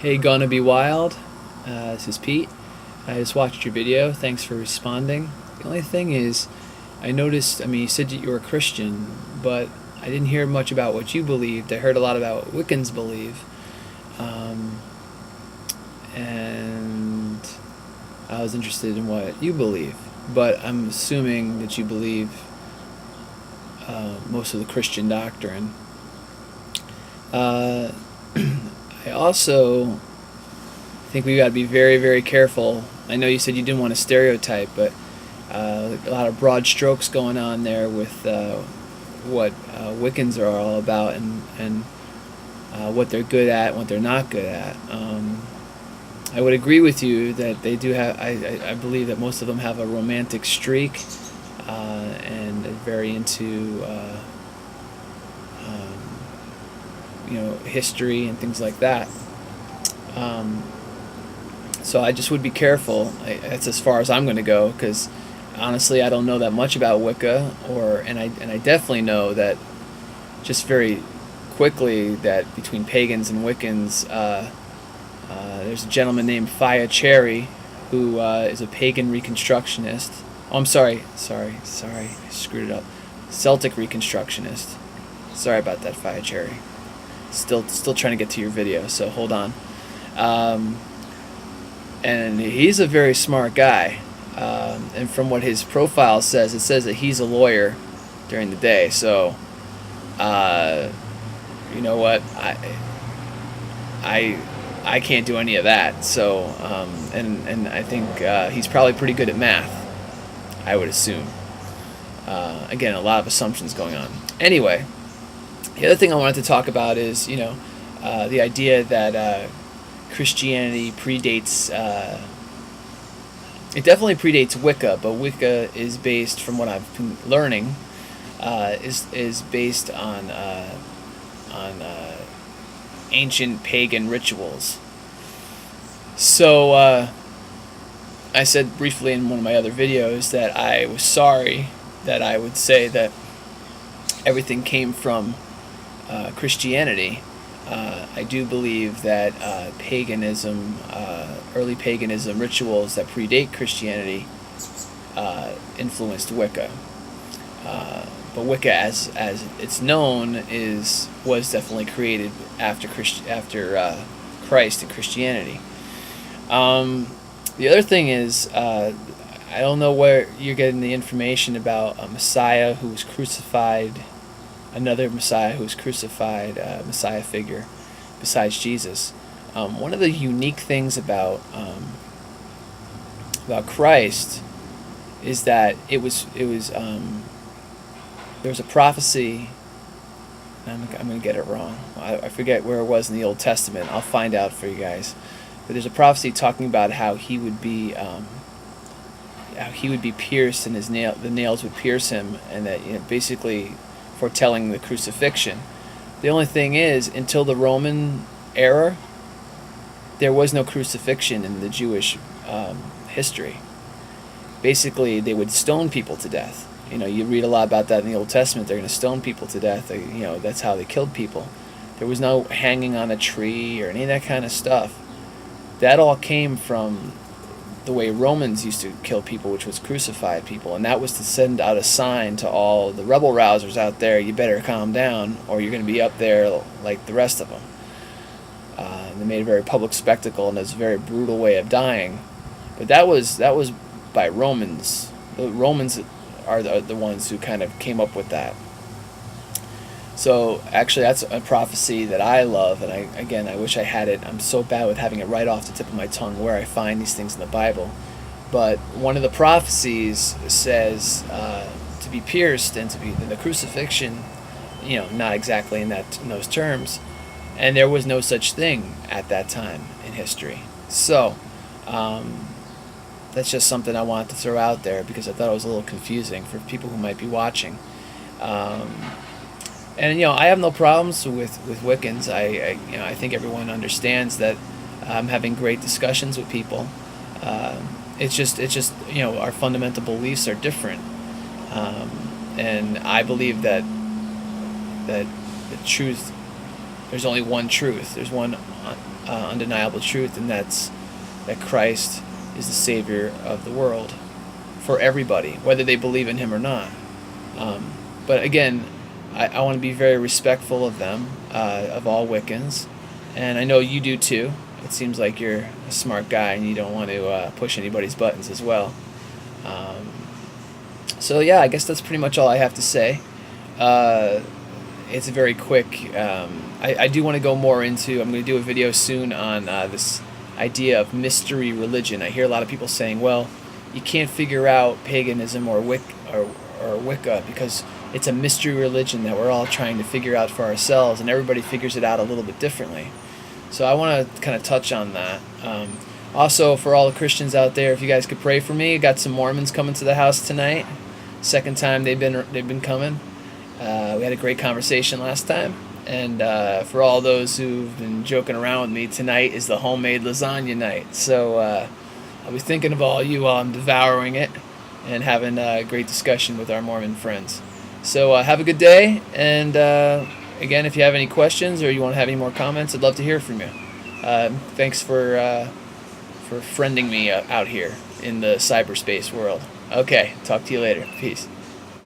Hey, gonnabewild. This is Pete. I just watched your video. Thanks for responding. The only thing is, I noticed, you said that you were a Christian, but I didn't hear much about what you believed. I heard a lot about what Wiccans believe. And I was interested in what you believe. But I'm assuming that you believe most of the Christian doctrine. I also think we got to be very, very careful. I know you said you didn't want to stereotype, but a lot of broad strokes going on there with what Wiccans are all about and what they're good at and what they're not good at. I would agree with you that they do have, I believe that most of them have a romantic streak and they're very into history and things like that. So I just would be careful. That's as far as I'm going to go, because honestly, I don't know that much about Wicca, and I definitely know that just very quickly that between pagans and Wiccans, there's a gentleman named Faya Cherry who is a pagan reconstructionist. Oh, I'm sorry, I screwed it up. Celtic reconstructionist. Sorry about that, Faya Cherry. Still trying to get to your video, so hold on. And he's a very smart guy. And from what his profile says, it says that he's a lawyer during the day. So, you know what? I can't do any of that. So, and I think he's probably pretty good at math, I would assume. Again, a lot of assumptions going on. Anyway. The other thing I wanted to talk about is, the idea that Christianity predates, it definitely predates Wicca, but Wicca is based, from what I've been learning, is based on ancient pagan rituals. So I said briefly in one of my other videos that I was sorry that I would say that everything came from Christianity. I do believe that paganism, early paganism rituals that predate Christianity influenced Wicca. But Wicca, as it's known, was definitely created after Christ and Christianity. The other thing is, I don't know where you're getting the information about a Messiah who was crucified. Another Messiah who was crucified, Messiah figure, besides Jesus. One of the unique things about Christ is that there was a prophecy. I'm going to get it wrong. I forget where it was in the Old Testament. I'll find out for you guys. But there's a prophecy talking about how he would be pierced, and the nails would pierce him, and that basically foretelling the crucifixion. The only thing is, until the Roman era, there was no crucifixion in the Jewish history. Basically, they would stone people to death. You read a lot about that in the Old Testament. They're going to stone people to death. That's how they killed people. There was no hanging on a tree or any of that kind of stuff. That all came from the way Romans used to kill people, which was crucified people, and that was to send out a sign to all the rebel rousers out there: you better calm down, or you're going to be up there like the rest of them. They made a very public spectacle, and it's a very brutal way of dying. But that was by Romans. The Romans are the ones who kind of came up with that. So actually, that's a prophecy that I love, and I wish I had it. I'm so bad with having it right off the tip of my tongue where I find these things in the Bible. But one of the prophecies says to be pierced and to be in the crucifixion, not exactly in those terms, and there was no such thing at that time in history. So that's just something I wanted to throw out there because I thought it was a little confusing for people who might be watching. And I have no problems with Wiccans. I think everyone understands that I'm having great discussions with people. It's just our fundamental beliefs are different, and I believe that the truth. There's only one truth. There's one undeniable truth, and that's that Christ is the Savior of the world for everybody, whether they believe in Him or not. But again, I want to be very respectful of them, of all Wiccans, and I know you do too. It seems like you're a smart guy and you don't want to push anybody's buttons as well. So yeah, I guess that's pretty much all I have to say. It's a very quick. I do want to go more into. I'm going to do a video soon on this idea of mystery religion. I hear a lot of people saying, "Well, you can't figure out paganism or Wicca because it's a mystery religion that we're all trying to figure out for ourselves, and everybody figures it out a little bit differently." So I want to kind of touch on that. Also, for all the Christians out there, if you guys could pray for me, I got some Mormons coming to the house tonight. Second time they've been coming. We had a great conversation last time, and for all those who've been joking around with me, tonight is the homemade lasagna night. So I'll be thinking of all you while I'm devouring it and having a great discussion with our Mormon friends. So have a good day, and again, if you have any questions or you want to have any more comments, I'd love to hear from you. Thanks for friending me out here in the cyberspace world. Okay, talk to you later. Peace.